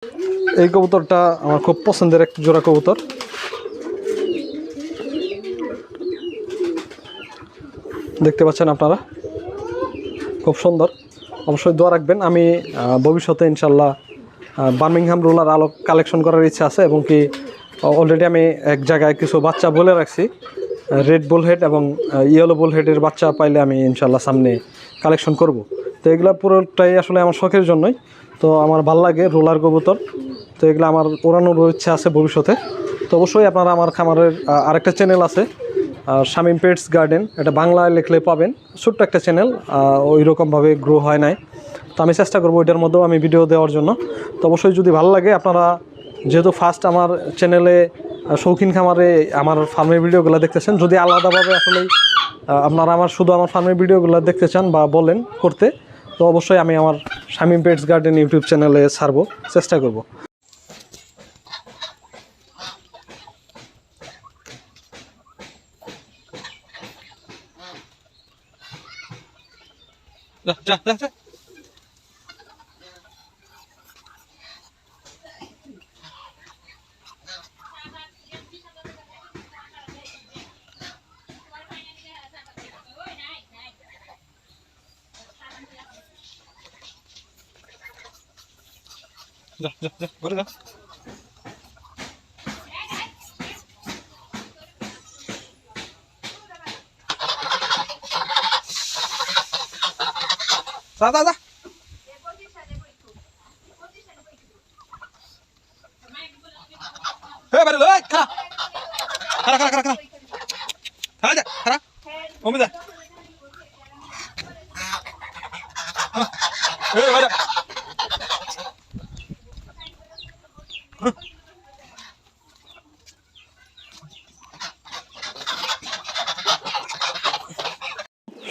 এই কবুতরটা আমার খুব পছন্দের এক জোড়া কবুতর। দেখতে পাচ্ছেন আপনারা, খুব সুন্দর। অবশ্যই দোয়া রাখবেন। আমি ভবিষ্যতে ইনশাল্লাহ বার্মিংহাম রোলার আলো কালেকশন করার ইচ্ছা আছে, এবং কি অলরেডি আমি এক জায়গায় কিছু বাচ্চা বলে রাখছি। রেড বুলহেড এবং ইয়েলো বুলহেডের বাচ্চা পাইলে আমি ইনশাল্লাহ সামনে কালেকশন করব। তো এগুলো পুরোটাই আসলে আমার শখের জন্যই। তো আমার ভাল লাগে রোলার কবুতর। তো এগুলো আমার ওড়ানোর ইচ্ছা আছে ভবিষ্যতে। তো অবশ্যই আপনারা আমার খামারের আরেকটা চ্যানেল আছে, শামীম পেটস গার্ডেন, এটা বাংলায় লিখলে পাবেন। ছোট্ট একটা চ্যানেল, ওই রকমভাবে গ্রো হয় নাই। তো আমি চেষ্টা করবো এটার মধ্যেও আমি ভিডিও দেওয়ার জন্য। তো অবশ্যই যদি ভালো লাগে, আপনারা যেহেতু ফার্স্ট আমার চ্যানেলে শৌখিন খামারে আমার ফার্মের ভিডিওগুলো দেখতেছেন, যদি আলাদাভাবে আসলেই আপনারা শুধু আমার ফার্মের ভিডিওগুলো দেখতে চান বা বলেন করতে, তো অবশ্যই আমি আমার শামীম পেটস গার্ডেন ইউটিউব চ্যানেলে ছাড়বো, চেষ্টা করব।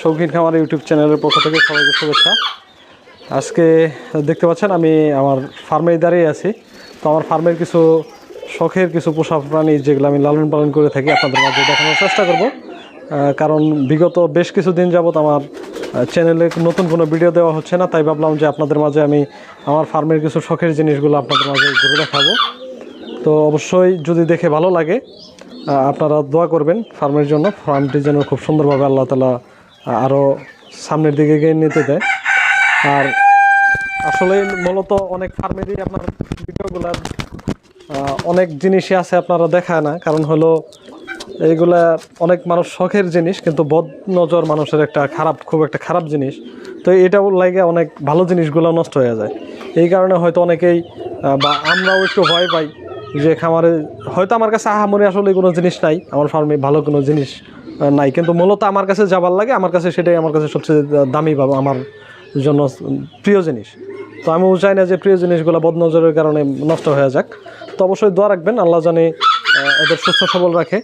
শৌখিন খামার ইউটিউব চ্যানেলের পক্ষ থেকে সবাইকে শুভেচ্ছা। আজকে দেখতে পাচ্ছেন আমি আমার ফার্মে দাঁড়িয়ে আছি। তো আমার ফার্মের কিছু শখের কিছু পোষা প্রাণী যেগুলো আমি লালন পালন করে থাকি আপনাদের মাঝে দেখানোর চেষ্টা করব। কারণ বিগত বেশ কিছুদিন যাবত আমার চ্যানেলে নতুন কোনো ভিডিও দেওয়া হচ্ছে না, তাই ভাবলাম যে আপনাদের মাঝে আমি আমার ফার্মের কিছু শখের জিনিসগুলো আপনাদের মাঝে ঘুরে দেখাবো। তো অবশ্যই যদি দেখে ভালো লাগে, আপনারা দোয়া করবেন ফার্মের জন্য, ফার্মটি যেন খুব সুন্দরভাবে আল্লাহ তাআলা আরও সামনের দিকে এগিয়ে নিতে দেয়। আর আসলে মূলত অনেক ফার্মেরই আপনার ভিডিওগুলার অনেক জিনিসই আছে আপনারা দেখায় না, কারণ হলো এইগুলা অনেক মানুষ শখের জিনিস, কিন্তু বদ নজর মানুষের একটা খুব একটা খারাপ জিনিস। তো এটাও লাগে অনেক ভালো জিনিসগুলো নষ্ট হয়ে যায়। এই কারণে হয়তো অনেকেই বা আমরাও একটু ভয় পাই যে খামারে হয়তো আমার কাছে আহামরি আসলে কোনো জিনিস নাই, আমার ফার্মে ভালো কোনো জিনিস নাই, কিন্তু মূলত আমার কাছে যাবার লাগে, আমার কাছে সেটাই আমার কাছে সবচেয়ে দামি বা আমার জন্য প্রিয় জিনিস। তো আমিও চাই না যে প্রিয় জিনিসগুলো বদনজরের কারণে নষ্ট হয়ে যাক। তো অবশ্যই দোয়া রাখবেন, আল্লাহ জানে এদের সুস্থ সবল রাখে।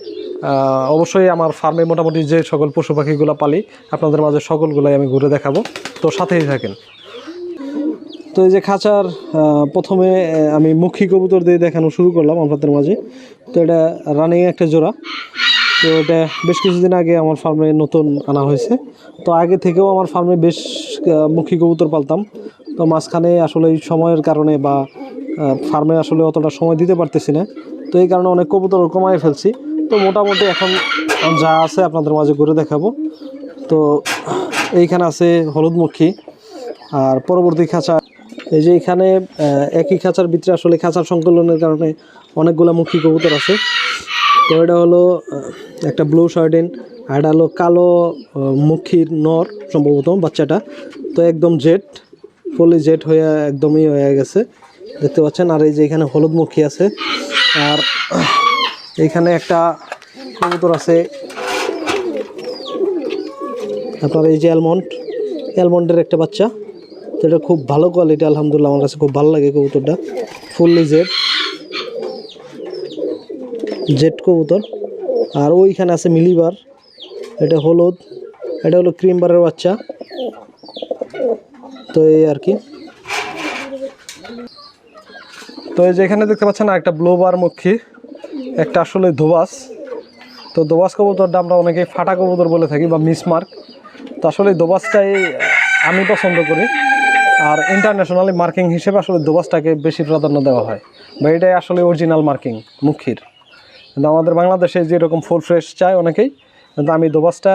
অবশ্যই আমার ফার্মে মোটামুটি যে সকল পশু পাখিগুলো পালি আপনাদের মাঝে সকলগুলাই আমি ঘুরে দেখাবো, তো সাথেই থাকেন। তো এই যে খাঁচার প্রথমে আমি মুখী কবুতর দিয়ে দেখানো শুরু করলাম আপনাদের মাঝে। তো এটা রানিং একটা জোড়া। তো এটা বেশ কিছুদিন আগে আমার ফার্মে নতুন আনা হয়েছে। তো আগে থেকেও আমার ফার্মে বেশ মুখী কবুতর পালতাম। তো মাঝখানে আসলে এই সময়ের কারণে বা ফার্মে আসলে অতটা সময় দিতে পারতেছি না, তো এই কারণে অনেক কবুতর কমায় ফেলছি। তো মোটামুটি এখন যা আছে আপনাদের মাঝে ঘুরে দেখাবো। তো এইখানে আছে হলুদমুখী, আর পরবর্তী খাঁচা এই যে এখানে একই খাঁচার ভিতরে আসলে খাঁচার সংকলনের কারণে অনেকগুলো মুখী কবুতর আছে। তো এটা হলো একটা ব্লু শার্টিন, আর এটা হলো কালো মুখীর নর সম্ভবত বাচ্চাটা। তো একদম জেড, ফুলি জেড হয়ে একদমই হয়ে গেছে দেখতে পাচ্ছেন। আর এই যে এখানে হলুদ মুখী আছে, আর এইখানে একটা কবুতর আছে আপনার এই যে অ্যালমন্ডের একটা বাচ্চা। তো এটা খুব ভালো কোয়ালিটি, আলহামদুলিল্লাহ আমার কাছে খুব ভালো লাগে কবুতরটা, ফুললি জেড কবুতর। আর ওইখানে আছে মিলিবার, এটা হলুদ, এটা হলো ক্রিমবারের বাচ্চা। তো এই আর কি। তো এই যে এখানে দেখতে পাচ্ছেন একটা ব্লোবার মুখী, একটা আসলে ধোবাস। তো দোবাস কবুতরটা আমরা অনেকেই ফাটা কবুতর বলে থাকি বা মিসমার্ক। তো আসলে দোবাসটাই আমি পছন্দ করি, আর ইন্টারন্যাশনালি মার্কিং হিসেবে আসলে দোবাসটাকে বেশি প্রাধান্য দেওয়া হয়, বা এটাই আসলে অরিজিনাল মার্কিং মুখির। কিন্তু আমাদের বাংলাদেশে যেরকম ফুল ফ্রেশ চায় অনেকেই, কিন্তু আমি দোবাসটা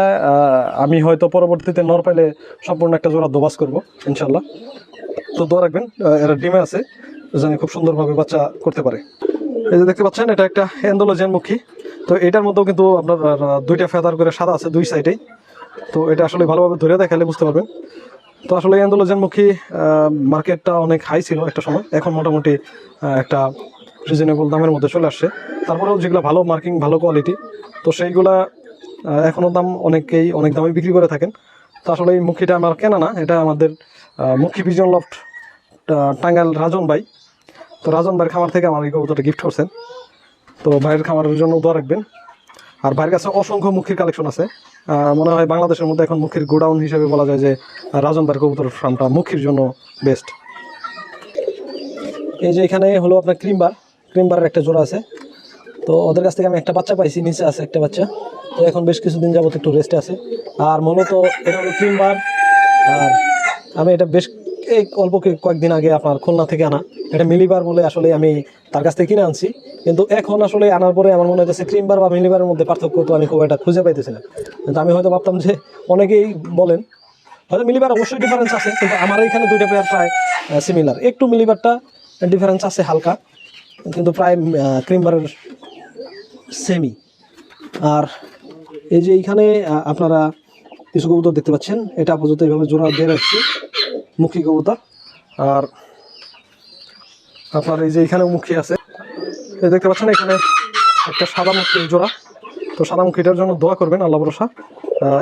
আমি হয়তো পরবর্তীতে নর পাইলে সম্পূর্ণ একটা জোড়া দোবাস করবো ইনশাল্লাহ। তো দোয়া রাখবেন, এরা ডিমে আছে, জানি খুব সুন্দরভাবে বাচ্চা করতে পারে। এই যে দেখতে পাচ্ছেন এটা একটা অ্যান্ডোলোজেন মুখী। তো এটার মধ্যেও কিন্তু আপনার দুইটা ফেদার করে সাদা আছে দুই সাইডেই। তো এটা আসলে ভালোভাবে ধরে দেখালে বুঝতে পারবেন। তো আসলে অ্যান্ডোলোজেন মুখী মার্কেটটা অনেক হাই ছিল একটা সময়, এখন মোটামুটি একটা রিজনেবল দামের মধ্যে চলে আসছে। তারপরেও যেগুলো ভালো মার্কিং, ভালো কোয়ালিটি, তো সেইগুলা এখনও দাম অনেকেই অনেক দামে বিক্রি করে থাকেন। তো আসলে এই মুখিটা আমার কেনা না, এটা আমাদের মুখী ভিজন লফট টাঙ্গাইল রাজন ভাই। তো রাজন ভাইয়ের খামার থেকে আমার এই কবুতরটা গিফট করছেন। তো ভাইয়ের খামারের জন্য দোয়া রাখবেন। আর ভাইয়ের কাছে অসংখ্য মুখির কালেকশন আছে। মনে হয় বাংলাদেশের মধ্যে এখন মুখির গোডাউন হিসেবে বলা যায় যে রাজন ভাইয়ের কবুতর ফার্মটা মুখির জন্য বেস্ট। এই যে এখানে হলো আপনার ক্রিমবারের একটা জোড়া আছে। তো ওদের কাছ থেকে আমি একটা বাচ্চা পাইছি, নিচে আছে একটা বাচ্চা। তো এখন বেশ কিছুদিন যাবত একটু রেস্টে আছে। আর মূলত এটা হলো ক্রিমবার। আর আমি এটা বেশ এই অল্প কয়েকদিন আগে আপনার খুলনা থেকে আনা, এটা মিলিবার বলে আসলে আমি তার কাছ থেকে কিনে আনছি। কিন্তু এখন আসলে আনার পরে আমার মনে হচ্ছে ক্রিমবার বা মিলিবারের মধ্যে পার্থক্য তো আমি খুব একটা খুঁজে পাইতেছি না। কিন্তু আমি হয়তো ভাবতাম যে অনেকেই বলেন হয়তো মিলিবার অবশ্যই ডিফারেন্স আছে, কিন্তু আমার এখানে দুইটা পেয়ার প্রায় সিমিলার। একটু মিলিবারটা ডিফারেন্স আছে হালকা, কিন্তু প্রায় ক্রিমবারের সেমি। আর এই যে এইখানে আপনারা কিছু কবুতর দেখতে পাচ্ছেন, এটা আপাতত এইভাবে জোড়া দিয়ে রাখছি মুখী কবুতর। আর আপনার এই যে এখানে মুখী আছে, এই দেখতে পাচ্ছেন এখানে একটা সাদা মুখী জোড়া। তো সাদা মুখীটার জন্য দোয়া করবেন, আল্লাহ ভরসা।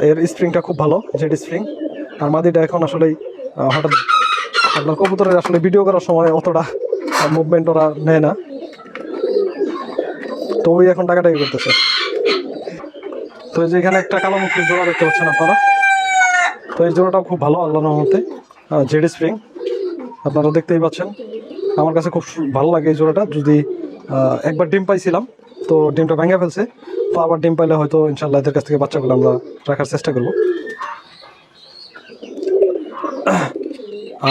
এর স্প্রিংটা খুব ভালো, জেড স্প্রিং। আর মাদিটা এখন আসলেই হঠাৎ আপনার কবুতরের আসলে ভিডিও করার সময় অতটা মুভমেন্ট ওরা নেয় না, তো ওই এখন টাকাটাই করতেছে। তো এই যে এখানে একটা কালো মুখীর জোড়া দেখতে পাচ্ছেন আপনারা। তো এই জোড়াটাও খুব ভালো আল্লাহর রহমতে, জেড স্প্রিং আপনারা দেখতেই পাচ্ছেন। আমার কাছে খুব ভালো লাগে এই জোড়াটা। যদি একবার ডিম পাইছিলাম, তো ডিমটা ভেঙে ফেলছে, তো আবার ডিম পাইলে হয়তো ইনশাল্লাহ এদের কাছ থেকে বাচ্চাগুলো আমরা রাখার চেষ্টা করব।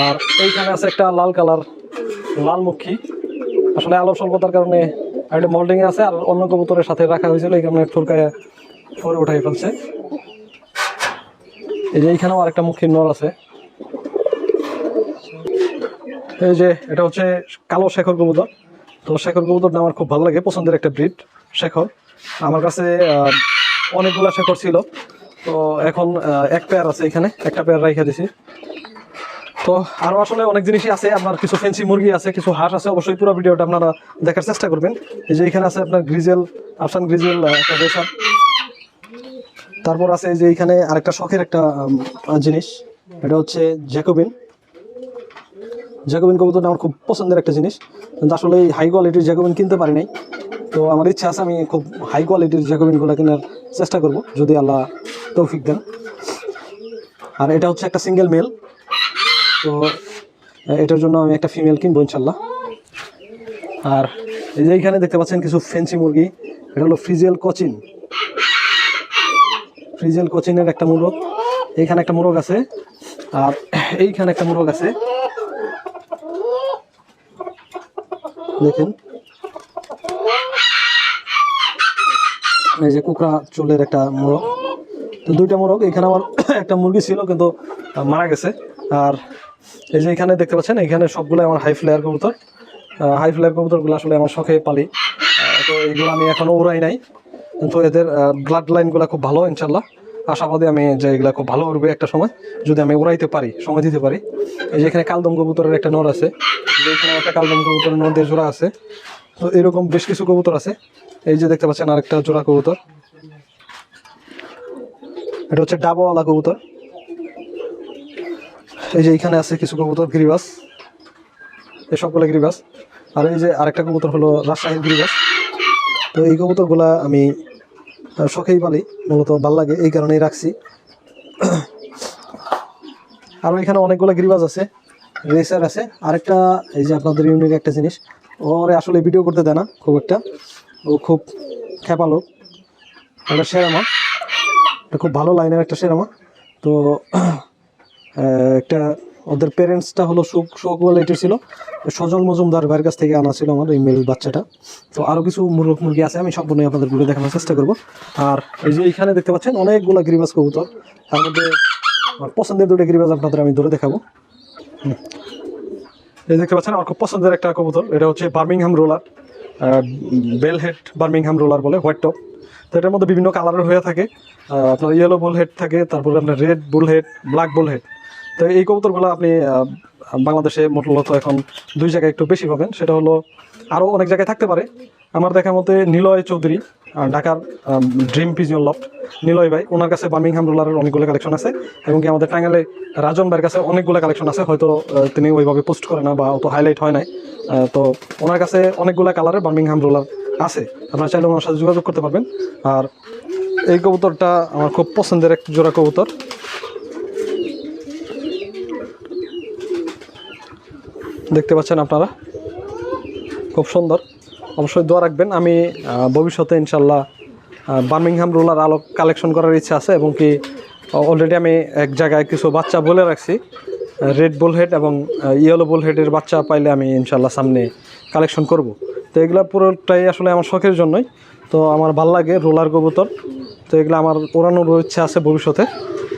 আর এইখানে আছে একটা লাল কালার লাল মুখী। আসলে আলোর স্বল্পতার কারণে একটা মোল্ডিং আছে, আর অন্য কবুতরের সাথে রাখা হয়েছিল, এই কারণে ঠুরকায় ফোরে উঠাই ফেলছে। এই যে এইখানেও আরেকটা মুখীর নর আছে। এই যে এটা হচ্ছে কালো শেখর কবুতর। তো শেখর কবুতরটা আমার খুব ভালো লাগে, পছন্দের একটা ব্রিড শেখর। আমার কাছে অনেকগুলা শেখর ছিল, তো এখন এক পেয়ার আছে, এখানে একটা পেয়ার রাইখা দিছি। তো আরও আসলে অনেক জিনিসই আছে, আপনার কিছু ফেন্সি মুরগি আছে, কিছু হাঁস আছে। অবশ্যই পুরো ভিডিওটা আপনারা দেখার চেষ্টা করবেন। এই যে এখানে আছে আপনার গ্রিজেল, আফসান গ্রিজেল একটা রেসার। তারপর আছে এই যে এইখানে আরেকটা শখের একটা জিনিস, এটা হচ্ছে জ্যাকোবিন কবুতরটা আমার খুব পছন্দের একটা জিনিস, কিন্তু আসলে এই হাই কোয়ালিটির জ্যাকোবিন কিনতে পারি নাই। তো আমার ইচ্ছা আছে আমি খুব হাই কোয়ালিটির জ্যাকোবিনগুলো কেনার চেষ্টা করব, যদি আল্লাহ তৌফিক দেন। আর এটা হচ্ছে একটা সিঙ্গেল মেল, তো এটার জন্য আমি একটা ফিমেল কিনবো ইনশাল্লাহ। আর এই যে এইখানে দেখতে পাচ্ছেন কিছু ফেন্সি মুরগি, এটা হলো ফ্রিজেল কোচিনের একটা মোরগ। এইখানে একটা মোরগ আছে, আর এইখানে একটা মোরগ আছে, দেখেন। এই যে কুকড়া চুলের একটা মোরগ। তো দুইটা মোরগ, এখানে আমার একটা মুরগি ছিল কিন্তু মারা গেছে। আর এই যে এখানে দেখতে পাচ্ছেন, এখানে সবগুলো আমার হাই ফ্লেয়ার কবুতরগুলো আসলে আমার শখে পালি। তো এইগুলো আমি এখনও উড়াই নাই, কিন্তু এদের ব্লাড লাইনগুলো খুব ভালো ইনশাল্লাহ। আশাবাদী আমি যে এগুলো খুব ভালো উড়বে একটা সময়, যদি আমি উড়াইতে পারি, সময় দিতে পারি। এই যে এখানে কালদম কবুতরের একটা নর আছে, এখানে একটা কালদম কবুতরের নদের জোড়া আছে। তো এরকম বেশ কিছু কবুতর আছে। এই যে দেখতে পাচ্ছেন আরেকটা জোড়া কবুতর, এটা হচ্ছে ডাবওয়ালা কবুতর। এই যে এইখানে আছে কিছু কবুতর গিরিবাস, এই সবগুলো গিরিবাস। আর এই যে আরেকটা কবুতর হলো রাজশাহীর গিরিবাস। তো এই কবুতরগুলা আমি শখেই পালি, মূলত ভালো লাগে এই কারণেই রাখছি। আরও এখানে অনেকগুলো গিরিবাজ আছে, রেসার আছে। আরেকটা এই যে আপনাদের ইউনিক একটা জিনিস, ওরে আসলে ভিডিও করতে দেয় না খুব একটা, ও খুব খেপালো। একটা সেরামা, এটা খুব ভালো লাইনের একটা সেরামা। তো একটা ওদের প্যারেন্টসটা হলো শো কোয়ালিটির ছিল, সজল মজুমদার ভাইয়ের কাছ থেকে আনা ছিল আমার এই মেল বাচ্চাটা। তো আরও কিছু মুরগি আছে, আমি সম্পূর্ণ আপনাদের ঘুরে দেখানোর চেষ্টা করব। আর এই যে এইখানে দেখতে পাচ্ছেন অনেকগুলো গিরিবাজ কবুতর, তার মধ্যে আমার পছন্দের দুটো গিরিবাজ আপনাদের আমি ধরে দেখাবো। এই দেখতে পাচ্ছেন আমার খুব পছন্দের একটা কবুতর, এটা হচ্ছে Birmingham roller, bell head Birmingham roller বলে, হোয়াইট টপ। তো এটার মধ্যে বিভিন্ন কালারের হয়ে থাকে, আপনার ইয়েলো বুল হেড থাকে, তারপরে আপনার রেড বুল হেড, ব্ল্যাক বুল হেড। তো এই কবুতরগুলো আপনি বাংলাদেশে মূলত এখন দুই জায়গায় একটু বেশি পাবেন, সেটা হলো আরও অনেক জায়গায় থাকতে পারে। আমার দেখার মতে নিলয় চৌধুরী, ঢাকার ড্রিম পিজিয়ন লফট, নিলয় ভাই, ওনার কাছে বার্মিংহাম রোলারের অনেকগুলো কালেকশন আছে, এবং কি আমাদের টাঙ্গাইলে রাজন ভাইয়ের কাছে অনেকগুলো কালেকশন আছে, হয়তো তিনি ওইভাবে পোস্ট করে না বা অত হাইলাইট হয় নাই। তো ওনার কাছে অনেকগুলো কালারের বার্মিংহাম রোলার আছে, আপনারা চাইলে ওনার সাথে যোগাযোগ করতে পারবেন। আর এই কবুতরটা আমার খুব পছন্দের এক জোড়া কবুতর, দেখতে পাচ্ছেন আপনারা, খুব সুন্দর। অবশ্যই দোয়া রাখবেন, আমি ভবিষ্যতে ইনশাল্লাহ বার্মিংহাম রোলার আলো কালেকশন করার ইচ্ছা আছে, এবং কি অলরেডি আমি এক জায়গায় কিছু বাচ্চা বলে রাখছি, রেড বুল হেড এবং ইয়েলো বুল হেডের বাচ্চা পাইলে আমি ইনশাল্লাহ সামনে কালেকশন করব। তো এগুলো পুরোটাই আসলে আমার শখের জন্যই, তো আমার ভাল লাগে রোলার কবুতর, তো এগুলো আমার ওড়ানোর ইচ্ছা আছে ভবিষ্যতে।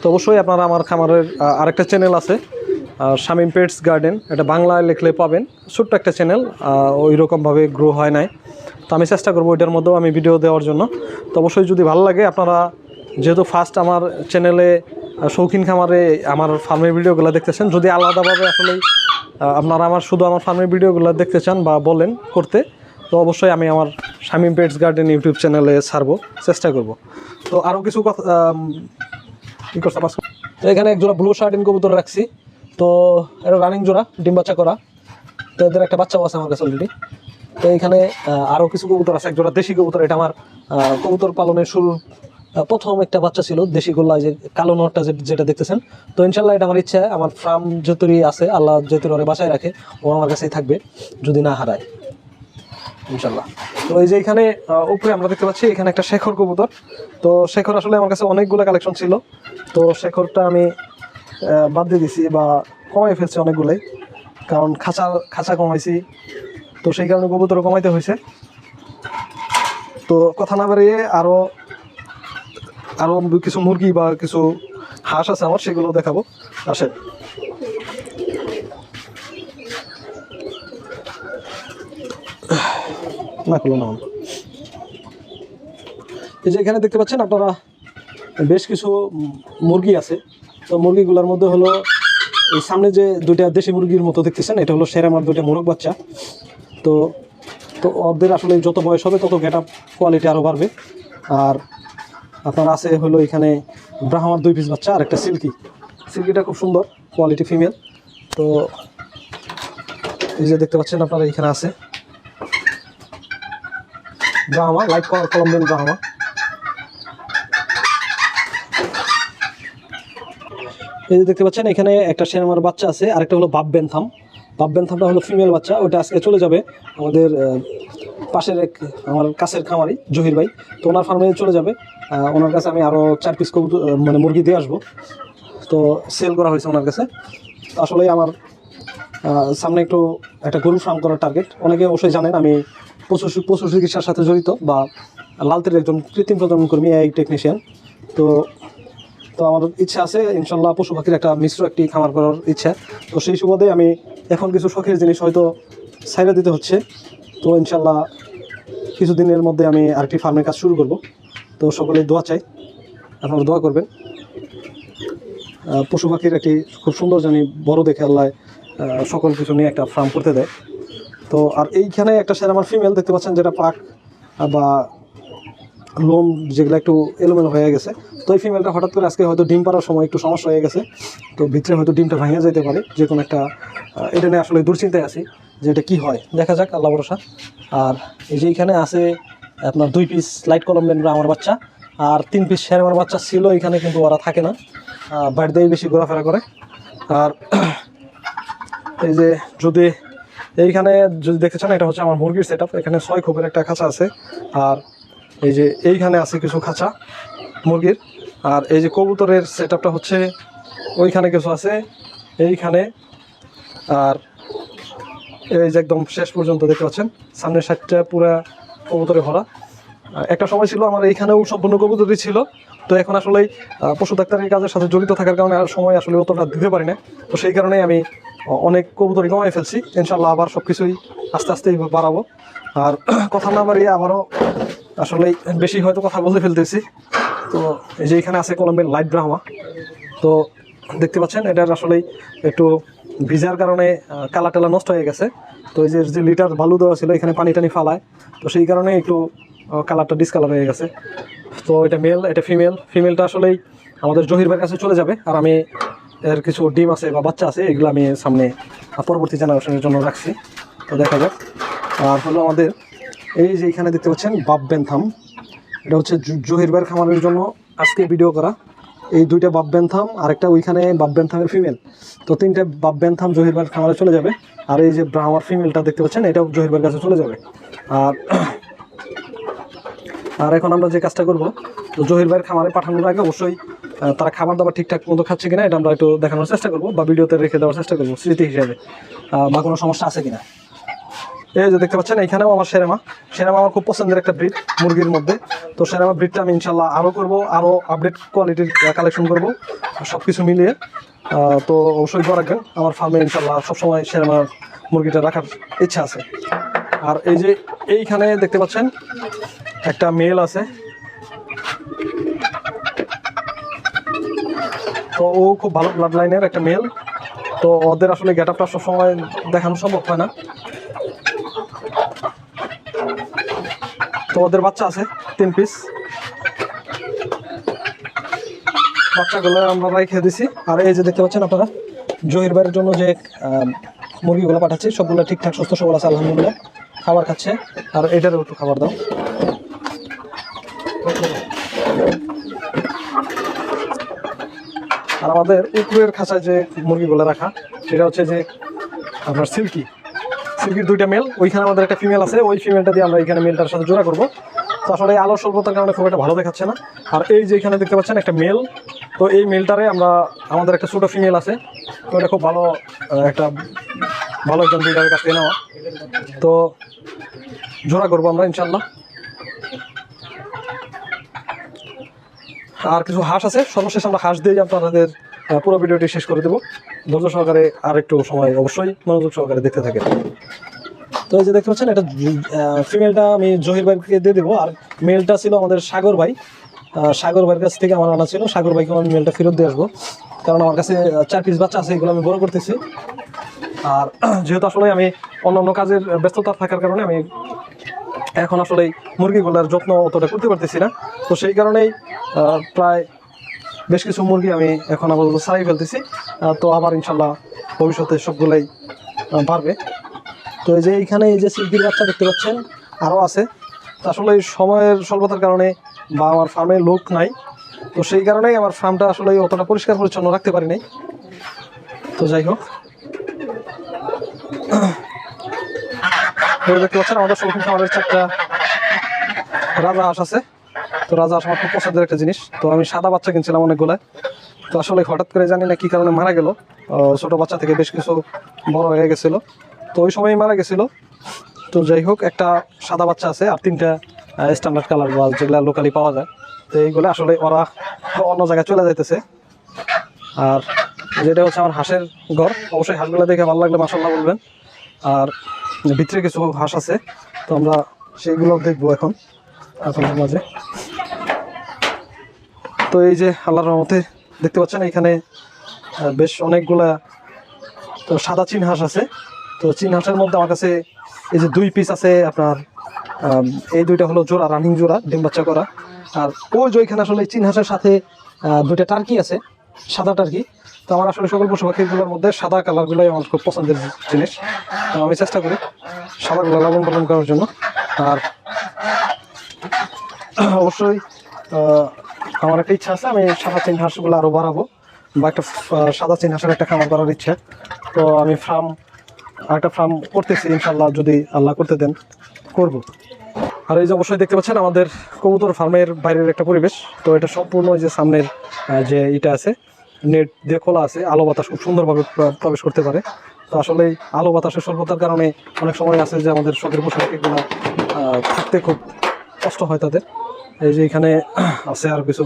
তো অবশ্যই আপনারা আমার খামারের আরেকটা চ্যানেল আছে, শামীম পেটস গার্ডেন, এটা বাংলায় লিখলে পাবেন, ছোট্ট একটা চ্যানেল, ওই রকমভাবে গ্রো হয় নাই, তো আমি চেষ্টা করবো ওইটার মধ্যেও আমি ভিডিও দেওয়ার জন্য। তো অবশ্যই যদি ভালো লাগে, আপনারা যেহেতু ফার্স্ট আমার চ্যানেলে শৌখিন খামারে আমার ফার্মের ভিডিওগুলো দেখতেছেন, যদি আলাদাভাবে আসলে আপনারা শুধু আমার ফার্মের ভিডিওগুলো দেখতে চান বা বলেন করতে, তো অবশ্যই আমি আমার শামীম পেটস গার্ডেন ইউটিউব চ্যানেলে ছাড়বো, চেষ্টা করব। তো আরও কিছু কথা কী করতে পারছি, তো এখানে এক জোড়া ব্লু শার্টিন কবুতর রাখছি, তো এটা রানিং জোড়া, ডিম বাচ্চা করা, তো এদের একটা বাচ্চাও আছে আমার কাছে অলরেডি। তো এখানে আরও কিছু কবুতর আছে, এক জোড়া দেশি কবুতর, এটা আমার কবুতর পালনের শুরুর প্রথম একটা বাচ্চা ছিল, দেশি গোল্লা, যে কালো নটটা যেটা দেখতেছেন। তো ইনশাল্লাহ এটা আমার ইচ্ছা, আমার ফার্ম যতই আছে, আল্লাহ যতই ওরে বাসায় রাখে, ও আমার কাছেই থাকবে যদি না হারায় ইনশাল্লাহ। তো এই যে এখানে উপরে আমরা দেখতে পাচ্ছি এখানে একটা শেখর কবুতর, তো শেখর আসলে আমার কাছে অনেকগুলো কালেকশন ছিল, তো শেখরটা আমি বাদ দিয়ে দিছি বা কমাই ফেলছি অনেকগুলোই, কারণ খাঁচা কমাইছি, তো সেই কারণে কবুতরও কমাইতে হয়েছে। তো কথা না বাড়িয়ে আরও কিছু মুরগি বা কিছু হাঁস আছে আমার, সেগুলো দেখাবো, আসেন। না খুলো না, এই যে এখানে দেখতে পাচ্ছেন আপনারা বেশ কিছু মুরগি আছে, তো মুরগিগুলোর মধ্যে হলো এই সামনে যে দুইটা দেশি মুরগির মতো দেখতেছেন, এটা হলো সেরামার দুইটা মোরগ বাচ্চা। তো ওদের আসলে যত বয়স হবে তত গেট আপ কোয়ালিটি আরও বাড়বে। আর আপনার আছে হলো এখানে ব্রাহ্মার 2 পিস বাচ্চা, আর একটা সিল্কিটা খুব সুন্দর কোয়ালিটি ফিমেল। তো এই যে দেখতে পাচ্ছেন আপনারা এখানে আছে ব্রাহ্মা, লাইট কলম্বিয়ান ব্রাহ্মা। এই যে দেখতে পাচ্ছেন এখানে একটা সেরামার বাচ্চা আছে, আরেকটা হলো বাপ বেনথামটা হলো ফিমেল বাচ্চা, ওইটা আজকে চলে যাবে আমাদের পাশের আমার কাছের খামারি জহির ভাই, তো ওনার ফার্মে চলে যাবে। ওনার কাছে আমি আরও 4 পিস মানে মুরগি দিয়ে আসবো, তো সেল করা হয়েছে ওনার কাছে। আসলে আমার সামনে একটা গরু ফার্ম করার টার্গেট। অনেকে অবশ্যই জানেন আমি পশু চিকিৎসার সাথে জড়িত, বা লালতের একজন কৃত্রিম প্রজনন কর্মী, এই টেকনিশিয়ান। তো আমার ইচ্ছা আছে ইনশাল্লাহ পশু পাখির একটা মিশ্র একটি খামার করার ইচ্ছা। তো সেই সুবাদে আমি এখন কিছু শখের জিনিস হয়তো ছাইড়া দিতে হচ্ছে, তো ইনশাল্লাহ কিছুদিনের মধ্যে আমি আরেকটি ফার্মের কাজ শুরু করব। তো সকলেই দোয়া চাই, আপনারা দোয়া করবেন। পশু পাখির একটি খুব সুন্দর জানি বড় দেখে আল্লাহ সকল কিছু নিয়ে একটা ফার্ম করতে দেয়। তো আর এইখানে একটা সেরামার ফিমেল দেখতে পাচ্ছেন, যেটা পাক বা লোম যেগুলো একটু এলোমেলো হয়ে গেছে। তো এই ফিমেলটা হঠাৎ করে আজকে হয়তো ডিম পাড়ার সময় একটু সমস্যা হয়ে গেছে, তো ভিতরে হয়তো ডিমটা ভেঙে যেতে পারে যে কোনো একটা। এটা নিয়ে আসলে দুশ্চিন্তায় আছি যে এটা কী হয়, দেখা যাক, আল্লাহ ভরসা। আর এই যে এখানে আছে আপনার 2 পিস লাইট কলম্বিয়ান আমার বাচ্চা, আর 3 পিস সেরামার বাচ্চা ছিল এখানে, কিন্তু ওরা থাকে না, বাড়িতেই বেশি ঘোরাফেরা করে। আর এই যে যদি এইখানে যদি দেখতে চান, এটা হচ্ছে আমার মুরগির সেট আপ। এখানে 6 খোপের একটা খাঁচা আছে, আর এই যে এইখানে আছে কিছু খাঁচা মুরগির। আর এই যে কবুতরের সেট আপটা হচ্ছে ওইখানে কিছু আছে, এইখানে, আর এই যে একদম শেষ পর্যন্ত দেখতে পাচ্ছেন সামনের সাইডটা পুরা কবুতরে ভরা। একটা সময় ছিল আমার এইখানেও সম্পূর্ণ কবুতরই ছিল, তো এখন আসলে পশু ডাক্তারের কাজের সাথে জড়িত থাকার কারণে আর সময় আসলে অতটা দিতে পারি না। তো সেই কারণেই আমি অনেক কবুতরই কমাই ফেলছি। ইনশাল্লাহ আবার সব কিছুই আস্তে আস্তেই বাড়াবো। আর কথা না বাড়িয়ে আবারও আসলে বেশি হয়তো কথা বলতে ফেলতেছি। তো এই যে এখানে আছে কলম্বিয়ান লাইট ব্রাহ্মা। তো দেখতে পাচ্ছেন এটার আসলেই একটু ভিজার কারণে কালা টালা নষ্ট হয়ে গেছে। তো এই যে লিটার বালু দেওয়া ছিল এখানে পানি টানি ফালায়, তো সেই কারণে একটু কালারটা ডিসকালার হয়ে গেছে। তো এটা মেল, এটা ফিমেল। ফিমেলটা আসলেই আমাদের জহির ভাইয়ের কাছে চলে যাবে, আর আমি এর কিছু ডিম আছে বা বাচ্চা আছে, এগুলো আমি সামনে পরবর্তী জেনারেশনের জন্য রাখছি। তো দেখা যাক। আর হলো আমাদের এই যে এখানে দেখতে পাচ্ছেন বাপ বেনথাম, এটা হচ্ছে জহির ভাইয়ের খামারের জন্য আজকে ভিডিও করা। এই দুইটা বাপ বেনথাম, আরেকটা ওইখানে বাপ বেনথামের ফিমেল। তো তিনটে বাপ বেনথাম জহির ভাইয়ের খামারে চলে যাবে। আর এই যে ব্রাহ্মার ফিমেলটা দেখতে পাচ্ছেন এটাও জহির ভাইয়ের কাছে চলে যাবে। আর এখন আমরা যে কাজটা করবো, তো জহির ভাইয়ের খামারে পাঠানোর আগে অবশ্যই তারা খাবার দাবার ঠিকঠাক মতো খাচ্ছে কিনা এটা আমরা একটু দেখানোর চেষ্টা করবো, বা ভিডিওতে রেখে দেওয়ার চেষ্টা করবো স্মৃতি হিসেবে, বা কোনো সমস্যা আছে কিনা। এই যে দেখতে পাচ্ছেন এইখানেও আমার সেরেমা আমার খুব পছন্দের একটা ব্রিড মুরগির মধ্যে। তো সেরেমা ব্রিডটা আমি ইনশাল্লাহ আরও করবো, আরও আপডেট কোয়ালিটির কালেকশন করবো সব কিছু মিলিয়ে। তো অবশ্যই দোয়া রাখবেন আমার ফার্মে, ইনশাল্লাহ সবসময় সেরেমা মুরগিটা রাখার ইচ্ছা আছে। আর এই যে এইখানে দেখতে পাচ্ছেন একটা মেল আছে, তো ও খুব ভালো ব্লাড লাইনের একটা মেল। তো ওদের আসলে গেট আপটা সবসময় দেখানো সম্ভব হয় না। তো ওদের বাচ্চা আছে 3 পিস, বাচ্চাগুলো আমরা রেখে দিছি। আর এই যে দেখতে পাচ্ছেন আপনারা জহির ভাইয়ের জন্য যে মুরগিগুলো পাঠাচ্ছি সবগুলো ঠিকঠাক সুস্থ সবল আছে আলহামদুলিল্লাহ, খাবার খাচ্ছে। আর এটারও একটু খাবার দাও। আর আমাদের উপরের খাঁচায় যে মুরগিগুলো রাখা সেটা হচ্ছে যে আপনার সিল্কির 2টা মেল, ওইখানে আমাদের একটা ফিমেল আছে, ওই ফিমেলটা দিয়ে আমরা এখানে মেলটার সাথে জোড়া করবো। তো আসলে আলোর স্বল্পতার কারণে খুব একটা ভালো দেখাচ্ছে না। আর এই যে এখানে দেখতে পাচ্ছেন একটা মেল, তো এই মেলটারে আমরা আমাদের একটা ছোটো ফিমেল আছে, তো এটা খুব ভালো একজন ব্রিডারের কাছ থেকে নেওয়া। তো জোড়া করবো আমরা ইনশাল্লাহ। আর কিছু হাঁস আছে, সর্বশেষ আমরা হাঁস দিয়ে আপনাদের পুরো ভিডিওটি শেষ করে দেবো। ধৈর্য সহকারে আর একটু সময় অবশ্যই মনোযোগ সহকারে দেখতে থাকেন। তো এই যে দেখতে পাচ্ছেন এটা ফিমেলটা আমি জহির ভাইকে দিয়ে দেবো, আর মেলটা ছিল আমাদের সাগর ভাইয়ের কাছ থেকে আমার আনা ছিল। সাগর ভাইকে আমি মেলটা ফেরত দিয়ে আসবো, কারণ আমার কাছে 4 পিস বাচ্চা আছে, এগুলো আমি বড় করতেছি। আর যেহেতু আসলে আমি অন্যান্য কাজের ব্যস্ততা থাকার কারণে আমি এখন আসলে মুরগিগুলোর যত্ন অতটা করতে পারতেছি না। তো সেই কারণেই প্রায় বেশ কিছু মুরগি আমি এখন আপাতত ছাড়াই ফেলতেছি। তো আবার ইনশাল্লাহ ভবিষ্যতে সবগুলোই বাড়বে। তো এই যে এইখানে এই যে সিল্কির বাচ্চা দেখতে পাচ্ছেন আরও আছে। তো আসলে সময়ের স্বল্পতার কারণে বা আমার ফার্মে লোক নাই, তো সেই কারণেই আমার ফার্মটা আসলে অতটা পরিষ্কার পরিচ্ছন্ন রাখতে পারি নাই। তো যাই হোক, দেখতে পাচ্ছেন আমাদের শৌখিন খামারের 4টা রাজা হাঁস আছে। তো রাজা হাঁস আমার খুব পছন্দের একটা জিনিস। তো আমি সাদা বাচ্চা কিনছিলাম অনেকগুলো, তো আসলে হঠাৎ করে জানি না কী কারণে মারা গেল। ছোটো বাচ্চা থেকে বেশ কিছু বড় হয়ে গেছিলো, তো ওই সময়ই মারা গেছিলো। তো যাই হোক, একটা সাদা বাচ্চা আছে আর 3টা স্ট্যান্ডার্ড কালার বা যেগুলো লোকালি পাওয়া যায়। তো এইগুলো আসলে ওরা অন্য জায়গায় চলে যাইতেছে। আর যেটা হচ্ছে আমার হাঁসের ঘর, অবশ্যই হাঁসগুলো দেখে ভালো লাগলে মাশাআল্লাহ বলবেন। আর ভিতরে কিছু হাঁস আছে, তো আমরা সেইগুলো দেখবো এখন আপনাদের মাঝে। তো এই যে আল্লাহর রহমতে দেখতে পাচ্ছেন এখানে বেশ অনেকগুলা তো সাদা চীন হাঁস আছে। তো চীন হাঁসের মধ্যে আমার কাছে এই যে 2 পিস আছে আপনার, এই 2টা হলো জোড়া, রানিং জোড়া, ডিম বাচ্চা করা। আর ওই যে ওইখানে আসলে চীন হাঁসের সাথে 2টা টার্কি আছে, সাদা টার্কি। তো আমার আসলে সকল পশু পাখিগুলোর মধ্যে সাদা কালারগুলোই আমার খুব পছন্দের জিনিস। তো আমি চেষ্টা করি সাদাগুলো লালন পালন করার জন্য। আর অবশ্যই আমার একটা ইচ্ছা আছে, আমি সাদা চীন হাঁসগুলো আরও বাড়াবো, বা একটা সাদা চীন হাঁসের একটা খামার করার ইচ্ছা। তো আমি একটা ফার্ম করতেছি, ইনশাল্লাহ যদি আল্লাহ করতে দেন করব। আর এই যে অবশ্যই দেখতে পাচ্ছেন আমাদের কবুতর ফার্মের বাইরের একটা পরিবেশ। তো এটা সম্পূর্ণ যে সামনের যে এটা আছে, নেট দিয়ে খোলা আছে, আলো বাতাস খুব সুন্দরভাবে প্রবেশ করতে পারে। তো আসলে এই আলো বাতাসের স্বল্পতার কারণে অনেক সময় আছে যে আমাদের শখের পশু পাখিগুলো থাকতে খুব কষ্ট হয় তাদের। এই যে এখানে আছে আর কিছু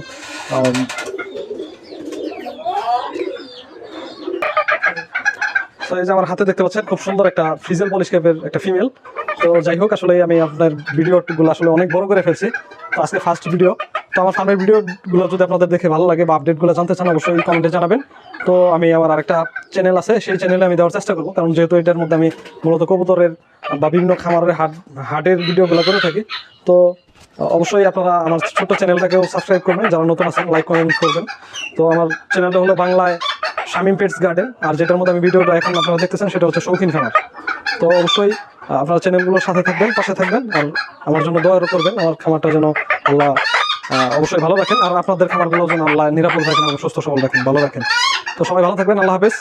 তো এই যে আমার হাতে দেখতে পাচ্ছেন খুব সুন্দর একটা ফ্রিজেল পলিশ ক্যাপের একটা ফিমেল। তো যাই হোক, আসলে আমি আপনার ভিডিওগুলো আসলে অনেক বড় করে ফেলছি, তো আজকে ফার্স্ট ভিডিও। তো আমার ফার্মের ভিডিওগুলো যদি আপনাদের দেখে ভালো লাগে বা আপডেটগুলো জানতে চান অবশ্যই কমেন্টে জানাবেন। তো আমি আমার আরেকটা চ্যানেল আছে, সেই চ্যানেলে আমি দেওয়ার চেষ্টা করবো, কারণ যেহেতু এটার মধ্যে আমি মূলত কবুতরের বা বিভিন্ন খামারের হাটের ভিডিওগুলো করে থাকি। তো অবশ্যই আপনারা আমার ছোট্ট চ্যানেলটাকেও সাবস্ক্রাইব করবেন, যারা নতুন আছেন লাইক কমেন্ট করবেন। তো আমার চ্যানেলটা হলো বাংলায় শামীম পেটস গার্ডেন, আর যেটার মধ্যে আমি ভিডিওটা এখন আপনারা দেখতেছেন সেটা হচ্ছে শৌখিন খামার। তো অবশ্যই আপনারা চ্যানেলগুলোর সাথে থাকবেন, পাশে থাকবেন, আর আমার জন্য দোয়া করবেন আমার খামারটা যেন আল্লাহ অবশ্যই ভালো রাখেন, আর আপনাদের খামারগুলো যেন আল্লাহ নিরাপদ রাখেন এবং সুস্থ সবল রাখেন, ভালো রাখেন। তো সবাই ভালো থাকবেন, আল্লাহ হাফেজ।